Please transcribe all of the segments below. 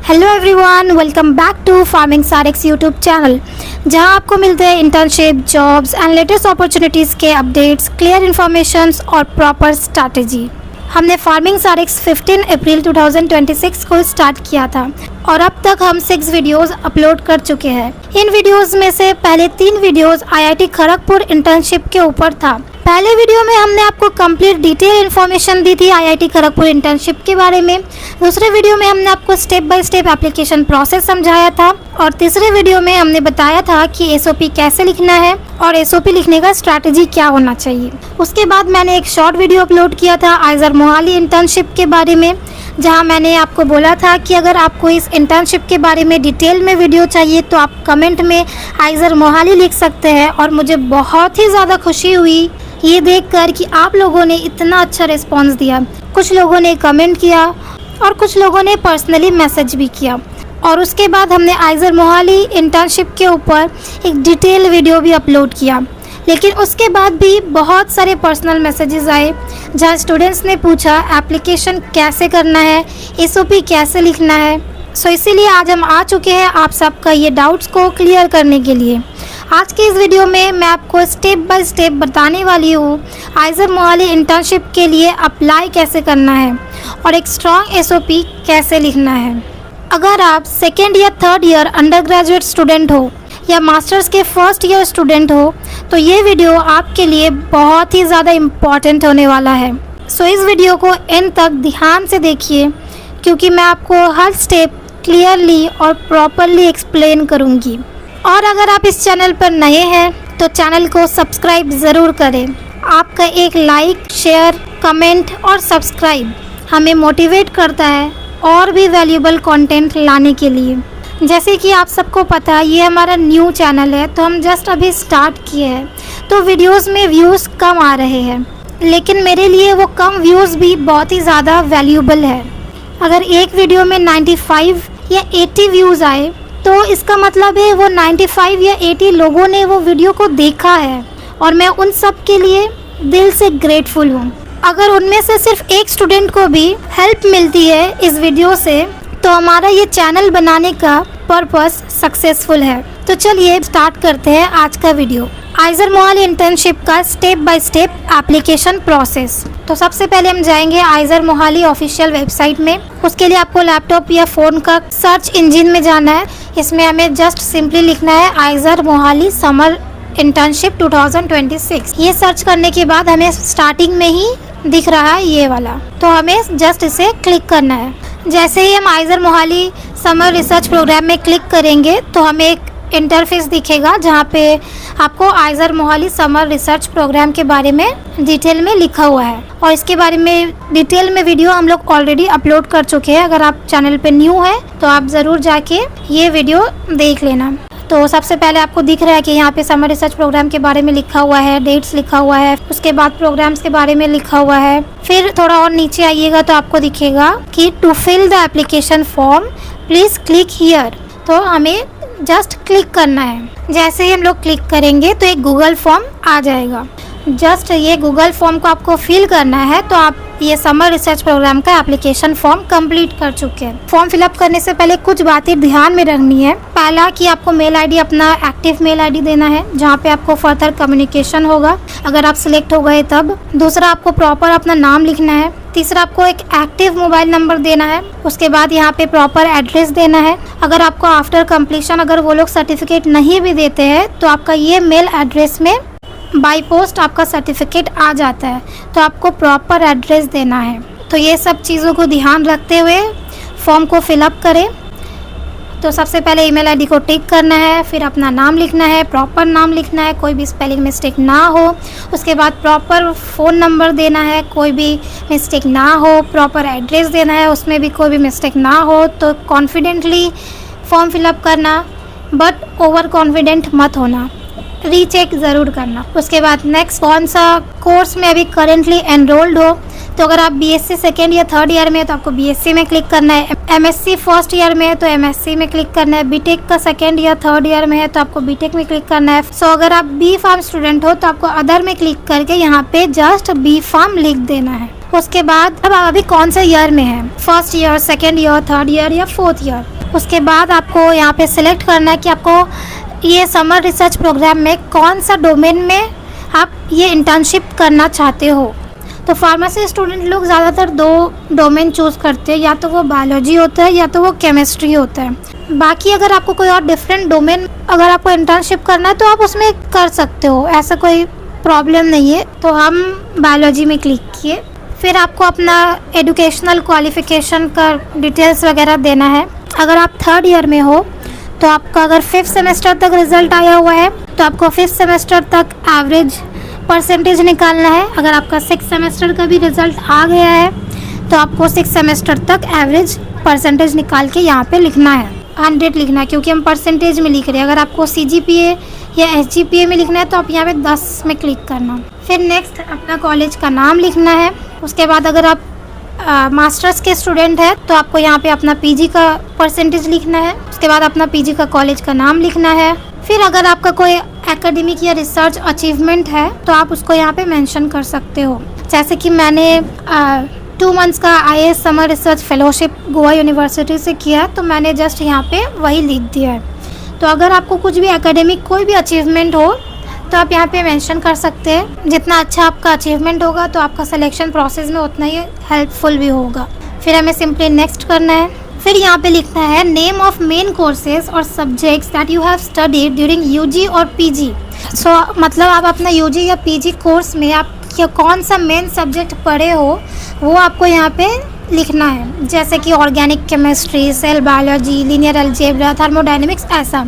Hello everyone, welcome back to farming सारिक्स YouTube channel, जहां आपको मिलते हैं internship, jobs and latest opportunities के अपडेट्स, क्लियर इन्फॉर्मेशंस और प्रॉपर स्ट्रैटेजी। हमने फार्मिंग सारिक्स 15 अप्रैल 2026 को स्टार्ट किया था और अब तक हम 6 वीडियोस अपलोड कर चुके हैं। इन वीडियोस में से पहले 3 वीडियोस आईआईटी खड़गपुर इंटर्नशिप के ऊपर था। पहले वीडियो में हमने आपको कंप्लीट डिटेल इन्फॉर्मेशन दी थी आईआईटी खड़गपुर इंटर्नशिप के बारे में। दूसरे वीडियो में हमने आपको step by step application process समझाया था और तीसरे वीडियो में हमने बताया था कि एसओपी कैसे लिखना है और एसओपी लिखने का स्ट्रैटेजी क्या होना चाहिए। उसके बाद मैंने एक शॉर्ट वीडियो अपलोड किया था आइजर मोहाली इंटर्नशिप के बारे में, जहां मैंने आपको बोला था कि अगर आपको इस इंटर्नशिप के बारे में डिटेल में वीडियो चाहिए तो आप कमेंट में आइजर मोहाली लिख सकते हैं। और मुझे बहुत ही ज़्यादा खुशी हुई ये देखकर कि आप लोगों ने इतना अच्छा रिस्पांस दिया। कुछ लोगों ने कमेंट किया और कुछ लोगों ने पर्सनली मैसेज भी किया। और उसके बाद हमने आइजर मोहाली इंटर्नशिप के ऊपर एक डिटेल वीडियो भी अपलोड किया। लेकिन उसके बाद भी बहुत सारे पर्सनल मैसेजेस आए जहां स्टूडेंट्स ने पूछा एप्लीकेशन कैसे करना है, एसओपी कैसे लिखना है। सो इसीलिए आज हम आ चुके हैं आप सबका ये डाउट्स को क्लियर करने के लिए। आज के इस वीडियो में मैं आपको स्टेप बाय स्टेप बताने वाली हूँ आइजर मोहाली इंटर्नशिप के लिए अप्लाई कैसे करना है और एक स्ट्रॉन्ग एसओपी कैसे लिखना है। अगर आप सेकेंड या third year under graduate student हो या मास्टर्स के फर्स्ट ईयर स्टूडेंट हो तो ये वीडियो आपके लिए बहुत ही ज़्यादा इम्पॉर्टेंट होने वाला है। सो इस वीडियो को एंड तक ध्यान से देखिए क्योंकि मैं आपको हर स्टेप क्लियरली और प्रॉपरली एक्सप्लेन करूँगी। और अगर आप इस चैनल पर नए हैं तो चैनल को सब्सक्राइब ज़रूर करें। आपका एक लाइक, शेयर, कमेंट और सब्सक्राइब हमें मोटिवेट करता है और भी वैल्यूएबल कंटेंट लाने के लिए। जैसे कि आप सबको पता है ये हमारा न्यू चैनल है तो हम जस्ट अभी स्टार्ट किए हैं तो वीडियोस में व्यूज़ कम आ रहे हैं, लेकिन मेरे लिए वो कम व्यूज़ भी बहुत ही ज़्यादा वैल्यूएबल है। अगर एक वीडियो में 95 या 80 व्यूज़ आए तो इसका मतलब है वो 95 या 80 लोगों ने वो वीडियो को देखा है और मैं उन सब के लिए दिल से ग्रेटफुल हूँ। अगर उनमें से सिर्फ एक स्टूडेंट को भी हेल्प मिलती है इस वीडियो से तो हमारा ये चैनल बनाने का पर्पस सक्सेसफुल है। तो चलिए स्टार्ट करते हैं आज का वीडियो आइजर मोहाली इंटर्नशिप का step by step application process. तो सबसे पहले हम जाएंगे आइजर मोहाली ऑफिशियल वेबसाइट में। उसके लिए आपको लैपटॉप या फ़ोन का सर्च इंजन में जाना है। इसमें हमें जस्ट सिंपली लिखना है आइजर मोहाली समर इंटर्नशिप 2026। ये सर्च करने के बाद हमें स्टार्टिंग में ही दिख रहा है ये वाला, तो हमें जस्ट इसे क्लिक करना है। जैसे ही हम IISER Mohali summer research programme में क्लिक करेंगे तो हमें एक इंटरफेस दिखेगा जहाँ पे आपको IISER Mohali summer research programme के बारे में डिटेल में लिखा हुआ है और इसके बारे में डिटेल में वीडियो हम लोग ऑलरेडी अपलोड कर चुके हैं। अगर आप चैनल पे न्यू है तो आप ज़रूर जाके ये वीडियो देख लेना। तो सबसे पहले आपको दिख रहा है कि यहाँ पे समर रिसर्च प्रोग्राम के बारे में लिखा हुआ है, डेट्स लिखा हुआ है, उसके बाद प्रोग्राम्स के बारे में लिखा हुआ है। फिर थोड़ा और नीचे आइएगा तो आपको दिखेगा कि to fill the application form please click here. तो हमें जस्ट क्लिक करना है। जैसे ही हम लोग क्लिक करेंगे तो एक गूगल फॉर्म आ जाएगा। जस्ट ये गूगल फॉर्म को आपको फिल करना है तो आप ये समर रिसर्च प्रोग्राम का एप्लीकेशन फॉर्म कंप्लीट कर चुके हैं। फॉर्म फिलअप करने से पहले कुछ बातें ध्यान में रखनी है। पहला कि आपको मेल आईडी अपना एक्टिव मेल आईडी देना है जहाँ पे आपको फर्दर कम्युनिकेशन होगा अगर आप सिलेक्ट हो गए तब। दूसरा, आपको प्रॉपर अपना नाम लिखना है। तीसरा, आपको एक एक्टिव मोबाइल नंबर देना है। उसके बाद यहाँ पे प्रॉपर एड्रेस देना है। अगर आपको आफ्टर कंप्लीशन अगर वो लोग सर्टिफिकेट नहीं भी देते हैं तो आपका ये मेल एड्रेस में बाय पोस्ट आपका सर्टिफिकेट आ जाता है, तो आपको प्रॉपर एड्रेस देना है। तो ये सब चीज़ों को ध्यान रखते हुए फॉर्म को फिलअप करें। तो सबसे पहले ईमेल आईडी को टिक करना है, फिर अपना नाम लिखना है, प्रॉपर नाम लिखना है, कोई भी स्पेलिंग मिस्टेक ना हो। उसके बाद प्रॉपर फ़ोन नंबर देना है, कोई भी मिस्टेक ना हो। प्रॉपर एड्रेस देना है, उसमें भी कोई भी मिस्टेक ना हो। तो कॉन्फिडेंटली फॉर्म फिलअप करना, बट ओवर कॉन्फिडेंट मत होना, रीचेक ज़रूर करना। उसके बाद नेक्स्ट कौन सा कोर्स में अभी करेंटली एनरोल्ड हो। तो अगर आप बीएससी सेकेंड या थर्ड ईयर में है तो आपको बीएससी में क्लिक करना है। एमएससी फर्स्ट ईयर में है तो एमएससी में क्लिक करना है। बीटेक का सेकेंड या थर्ड ईयर में है तो आपको बीटेक में क्लिक करना है। सो अगर आप बी फार्म स्टूडेंट हो तो आपको अदर में क्लिक करके यहाँ पे जस्ट बी फार्म लिख देना है। उसके बाद अब आप अभी कौन से ईयर में है, first year, second year, third year या फोर्थ ईयर, उसके बाद आपको यहाँ पे सिलेक्ट करना है कि आपको ये समर रिसर्च प्रोग्राम में कौन सा डोमेन में आप ये इंटर्नशिप करना चाहते हो। तो फार्मेसी स्टूडेंट लोग ज़्यादातर 2 डोमेन चूज़ करते हैं, या तो वो बायोलॉजी होता है या तो वो केमिस्ट्री होता है। बाकी अगर आपको कोई और डिफरेंट डोमेन अगर आपको इंटर्नशिप करना है तो आप उसमें कर सकते हो, ऐसा कोई प्रॉब्लम नहीं है। तो हम बायोलॉजी में क्लिक किए। फिर आपको अपना एजुकेशनल क्वालिफ़िकेशन का डिटेल्स वगैरह देना है। अगर आप 3rd ईयर में हो तो आपका अगर 5th सेमेस्टर तक रिज़ल्ट आया हुआ है तो आपको 5th सेमेस्टर तक एवरेज परसेंटेज निकालना है। अगर आपका 6th सेमेस्टर का भी रिज़ल्ट आ गया है तो आपको 6th सेमेस्टर तक एवरेज परसेंटेज निकाल के यहाँ पे लिखना है, 100 लिखना है, क्योंकि हम परसेंटेज में लिख रहे हैं। अगर आपको CGPA या SGPA में लिखना है तो आप यहाँ पे 10 में क्लिक करना। फिर नेक्स्ट अपना कॉलेज का नाम लिखना है। उसके बाद अगर आप मास्टर्स के स्टूडेंट हैं तो आपको यहाँ पे अपना PG का परसेंटेज लिखना है। उसके बाद अपना PG का कॉलेज का नाम लिखना है। फिर अगर आपका कोई एकेडमिक या रिसर्च अचीवमेंट है तो आप उसको यहाँ पे मेंशन कर सकते हो। जैसे कि मैंने 2 मंथ्स का IAS summer research fellowship Goa university से किया, तो मैंने जस्ट यहाँ पे वही लिख दिया है। तो अगर आपको कुछ भी एकेडमिक कोई भी अचीवमेंट हो तो आप यहाँ पे मेंशन कर सकते हैं। जितना अच्छा आपका अचीवमेंट होगा तो आपका सिलेक्शन प्रोसेस में उतना ही हेल्पफुल भी होगा। फिर हमें सिंपली नेक्स्ट करना है। फिर यहाँ पे लिखना है नेम ऑफ मेन कोर्सेज और subjects that you have studied during UG और PG। सो मतलब आप अपना UG या PG कोर्स में आप कौन सा मेन सब्जेक्ट पढ़े हो वो आपको यहाँ पे लिखना है। जैसे कि organic chemistry, cell biology, linear algebra, thermodynamics, ऐसा।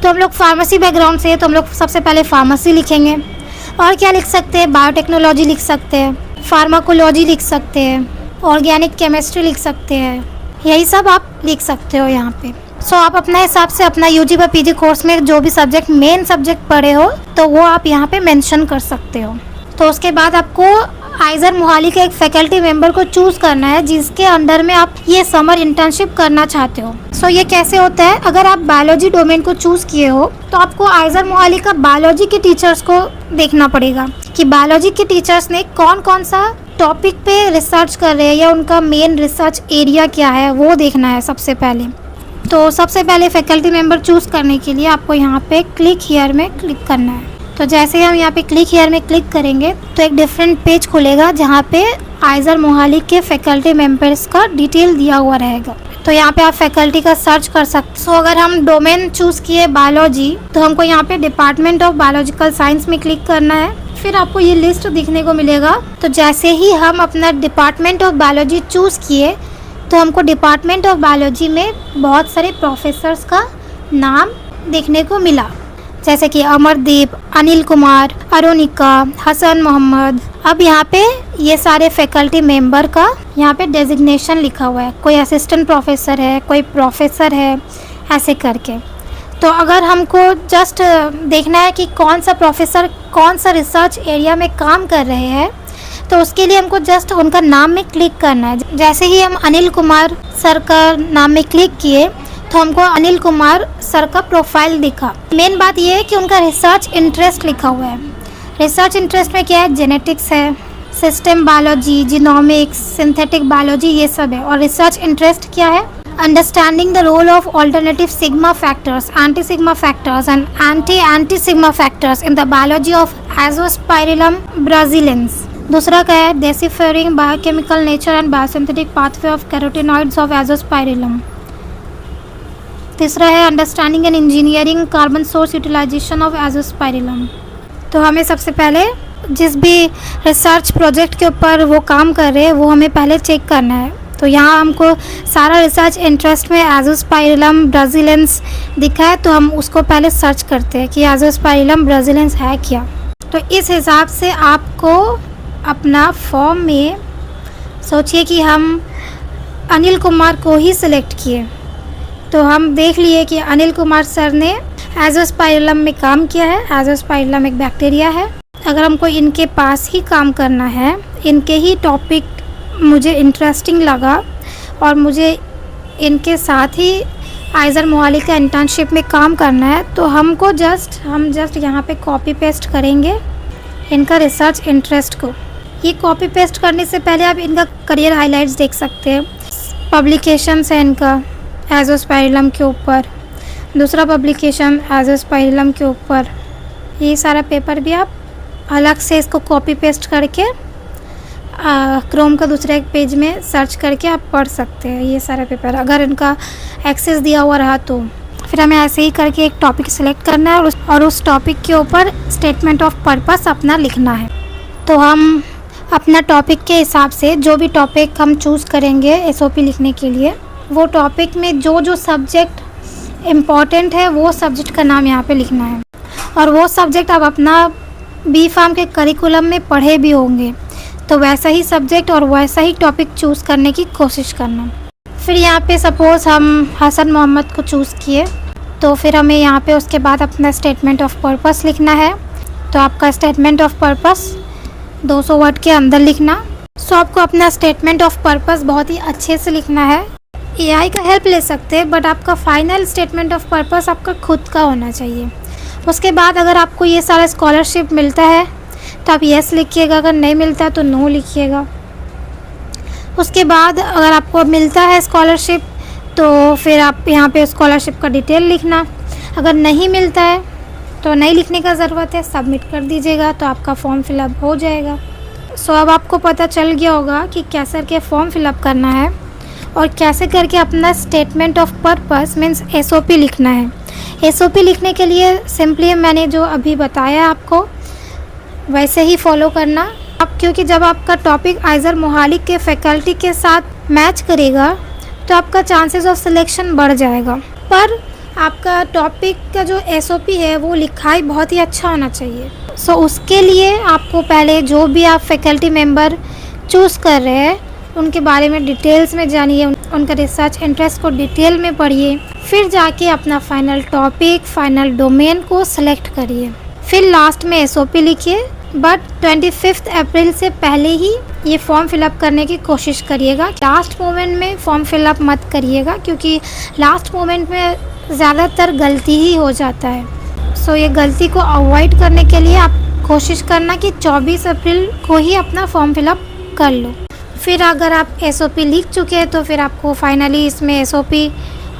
तो हम लोग फार्मेसी बैकग्राउंड से तो हम लोग सबसे पहले फार्मेसी लिखेंगे। और क्या लिख सकते हैं, बायोटेक्नोलॉजी लिख सकते हैं, फार्माकोलॉजी लिख सकते हैं, ऑर्गेनिक केमिस्ट्री लिख सकते हैं, यही सब आप लिख सकते हो यहाँ पे। सो आप अपना हिसाब से अपना UG व PG कोर्स में जो भी सब्जेक्ट मेन सब्जेक्ट पढ़े हो तो वो आप यहाँ पे मेंशन कर सकते हो। तो उसके बाद आपको आइजर मोहाली के एक फैकल्टी मेंबर को चूज़ करना है जिसके अंडर में आप ये समर इंटर्नशिप करना चाहते हो। सो ये कैसे होता है, अगर आप बायोलॉजी डोमेन को चूज़ किए हो तो आपको आइजर मोहाली का बायोलॉजी के टीचर्स को देखना पड़ेगा कि बायोलॉजी के टीचर्स ने कौन कौन सा टॉपिक पे रिसर्च कर रहे हैं या उनका मेन रिसर्च एरिया क्या है वो देखना है सबसे पहले। तो सबसे पहले फैकल्टी मेंबर चूज़ करने के लिए आपको यहाँ पे क्लिक हियर में क्लिक करना है। तो जैसे ही हम यहाँ पे क्लिक हियर में क्लिक करेंगे तो एक डिफरेंट पेज खुलेगा जहाँ पे आइजर मोहाली के फैकल्टी मेंबर्स का डिटेल दिया हुआ रहेगा। तो यहाँ पे आप फैकल्टी का सर्च कर सकते। सो अगर हम डोमेन चूज़ किए बायोलॉजी तो हमको यहाँ पे डिपार्टमेंट ऑफ बायोलॉजिकल साइंस में क्लिक करना है। फिर आपको ये लिस्ट दिखने को मिलेगा। तो जैसे ही हम अपना डिपार्टमेंट ऑफ बायोलॉजी चूज़ किए तो हमको डिपार्टमेंट ऑफ बायोलॉजी में बहुत सारे प्रोफेसर्स का नाम देखने को मिला, जैसे कि अमरदीप, अनिल कुमार, अरुणिका, हसन मोहम्मद। अब यहाँ पे ये सारे फैकल्टी मेंबर का यहाँ पे डेजिग्नेशन लिखा हुआ है, कोई असिस्टेंट प्रोफेसर है, कोई प्रोफेसर है, ऐसे करके। तो अगर हमको जस्ट देखना है कि कौन सा प्रोफेसर कौन सा रिसर्च एरिया में काम कर रहे हैं तो उसके लिए हमको जस्ट उनका नाम में क्लिक करना है। जैसे ही हम अनिल कुमार सर का नाम में क्लिक किए तो हमको अनिल कुमार सर का प्रोफाइल दिखा। मेन बात ये है कि उनका रिसर्च इंटरेस्ट लिखा हुआ है। रिसर्च इंटरेस्ट में क्या है, जेनेटिक्स है, system biology, genomics, synthetic biology, ये सब है। और रिसर्च इंटरेस्ट क्या है, understanding the role of alternative sigma factors, anti sigma factors and anti sigma factors in the biology of Azospirillum brasilense. दूसरा क्या है, deciphering biochemical nature and biosynthetic pathway of carotenoids of Azospirillum. तीसरा है understanding and engineering carbon source utilization of Azospirillum. तो हमें सबसे पहले जिस भी रिसर्च प्रोजेक्ट के ऊपर वो काम कर रहे हैं वो हमें पहले चेक करना है। तो यहाँ हमको सारा रिसर्च इंटरेस्ट में एजोस्पाइरिलम ब्राजिलेंस दिखा है, तो हम उसको पहले सर्च करते हैं कि एजोस्पाइरिलम ब्राजिलेंस है क्या। तो इस हिसाब से आपको अपना फॉर्म में सोचिए कि हम अनिल कुमार को ही सिलेक्ट किए। तो हम देख लिए कि अनिल कुमार सर ने एजोस्पाइरिलम में काम किया है। एजोस्पाइरिलम एक बैक्टीरिया है। अगर हमको इनके पास ही काम करना है, इनके ही टॉपिक मुझे इंटरेस्टिंग लगा और मुझे इनके साथ ही आइजर मोहाली का इंटर्नशिप में काम करना है, तो हमको हम जस्ट यहाँ पे कॉपी पेस्ट करेंगे इनका रिसर्च इंटरेस्ट को। ये कॉपी पेस्ट करने से पहले आप इनका करियर हाइलाइट्स देख सकते हैं, पब्लिकेशंस है इनका, एजोस्पाइरिलम के ऊपर, दूसरा पब्लिकेशन एजोस्पाइरिलम के ऊपर। ये सारा पेपर भी आप अलग से इसको कॉपी पेस्ट करके क्रोम का दूसरे एक पेज में सर्च करके आप पढ़ सकते हैं ये सारा पेपर, अगर इनका एक्सेस दिया हुआ रहा तो। फिर हमें ऐसे ही करके एक टॉपिक सेलेक्ट करना है और उस टॉपिक के ऊपर स्टेटमेंट ऑफ पर्पस अपना लिखना है। तो हम अपना टॉपिक के हिसाब से जो भी टॉपिक हम चूज़ करेंगे एसओपी लिखने के लिए, वो टॉपिक में जो जो सब्जेक्ट इम्पॉर्टेंट है वो सब्जेक्ट का नाम यहाँ पे लिखना है। और वो सब्जेक्ट आप अपना बी फार्म के करिकुलम में पढ़े भी होंगे, तो वैसा ही सब्जेक्ट और वैसा ही टॉपिक चूज़ करने की कोशिश करना। फिर यहाँ पे सपोज़ हम हसन मोहम्मद को चूज़ किए, तो फिर हमें यहाँ पे उसके बाद अपना स्टेटमेंट ऑफ पर्पस लिखना है। तो आपका स्टेटमेंट ऑफ पर्पस 200 वर्ड के अंदर लिखना। सो आपको अपना स्टेटमेंट ऑफ पर्पस बहुत ही अच्छे से लिखना है। एआई का हेल्प ले सकते हैं, बट आपका फाइनल स्टेटमेंट ऑफ पर्पस आपका खुद का होना चाहिए। उसके बाद अगर आपको ये सारा स्कॉलरशिप मिलता है तो आप येस लिखिएगा, अगर नहीं मिलता है तो नो लिखिएगा। उसके बाद अगर आपको मिलता है स्कॉलरशिप तो फिर आप यहाँ पे स्कॉलरशिप का डिटेल लिखना। अगर नहीं मिलता है तो नहीं लिखने का ज़रूरत है, सबमिट कर दीजिएगा तो आपका फॉर्म फिलअप हो जाएगा। सो अब आपको पता चल गया होगा कि कैसे करके फॉर्म फिलअप करना है और कैसे करके अपना statement of purpose means SOP लिखना है। एसओपी लिखने के लिए सिंपली मैंने जो अभी बताया आपको वैसे ही फॉलो करना। अब क्योंकि जब आपका टॉपिक आइज़र मोहाली के फैकल्टी के साथ मैच करेगा तो आपका चांसेस ऑफ सिलेक्शन बढ़ जाएगा। पर आपका टॉपिक का जो एसओपी है वो लिखाई बहुत ही अच्छा होना चाहिए। सो उसके लिए आपको पहले जो भी आप फैकल्टी मेंबर चूज़ कर रहे हैं उनके बारे में डिटेल्स में जानिए, उनका रिसर्च इंटरेस्ट को डिटेल में पढ़िए, फिर जाके अपना फाइनल टॉपिक, फाइनल डोमेन को सिलेक्ट करिए, फिर लास्ट में एसओपी लिखिए। बट 25 अप्रैल से पहले ही ये फॉर्म फिलअप करने की कोशिश करिएगा। लास्ट मोमेंट में फॉर्म फिलअप मत करिएगा, क्योंकि लास्ट मोमेंट में ज़्यादातर गलती ही हो जाता है। सो ये गलती को अवॉइड करने के लिए आप कोशिश करना कि 24 अप्रैल को ही अपना फॉर्म फिलअप कर लो। फिर अगर आप एसओपी लिख चुके हैं तो फिर आपको फाइनली इसमें एसओपी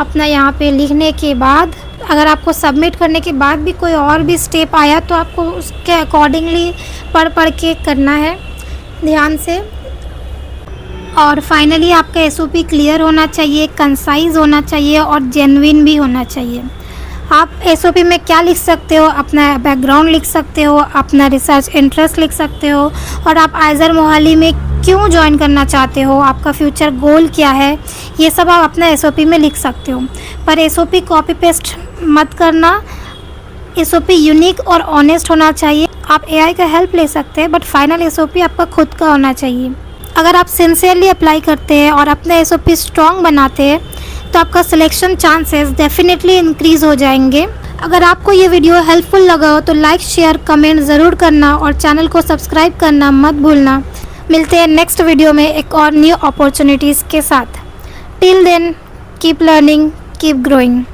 अपना यहाँ पे लिखने के बाद अगर आपको सबमिट करने के बाद भी कोई और भी स्टेप आया तो आपको उसके अकॉर्डिंगली पढ़ के करना है ध्यान से। और फाइनली आपका एसओपी क्लियर होना चाहिए, कंसाइज होना चाहिए और जेन्युइन भी होना चाहिए। आप एसओपी में क्या लिख सकते हो, अपना बैकग्राउंड लिख सकते हो, अपना रिसर्च इंटरेस्ट लिख सकते हो, और आप आइज़र मोहाली में क्यों ज्वाइन करना चाहते हो, आपका फ्यूचर गोल क्या है, ये सब आप अपना एसओपी में लिख सकते हो। पर एसओपी कॉपी पेस्ट मत करना। एसओपी यूनिक और ऑनेस्ट होना चाहिए। आप एआई का हेल्प ले सकते हैं, बट फाइनल एसओपी आपका खुद का होना चाहिए। अगर आप सिंसियरली अप्लाई करते हैं और अपना एसओपी स्ट्रॉन्ग बनाते हैं तो आपका सिलेक्शन चांसेस डेफिनेटली इंक्रीज़ हो जाएंगे। अगर आपको ये वीडियो हेल्पफुल लगा हो तो लाइक, शेयर, कमेंट ज़रूर करना और चैनल को सब्सक्राइब करना मत भूलना। मिलते हैं नेक्स्ट वीडियो में एक और न्यू अपॉर्चुनिटीज़ के साथ। Till then keep learning, keep growing.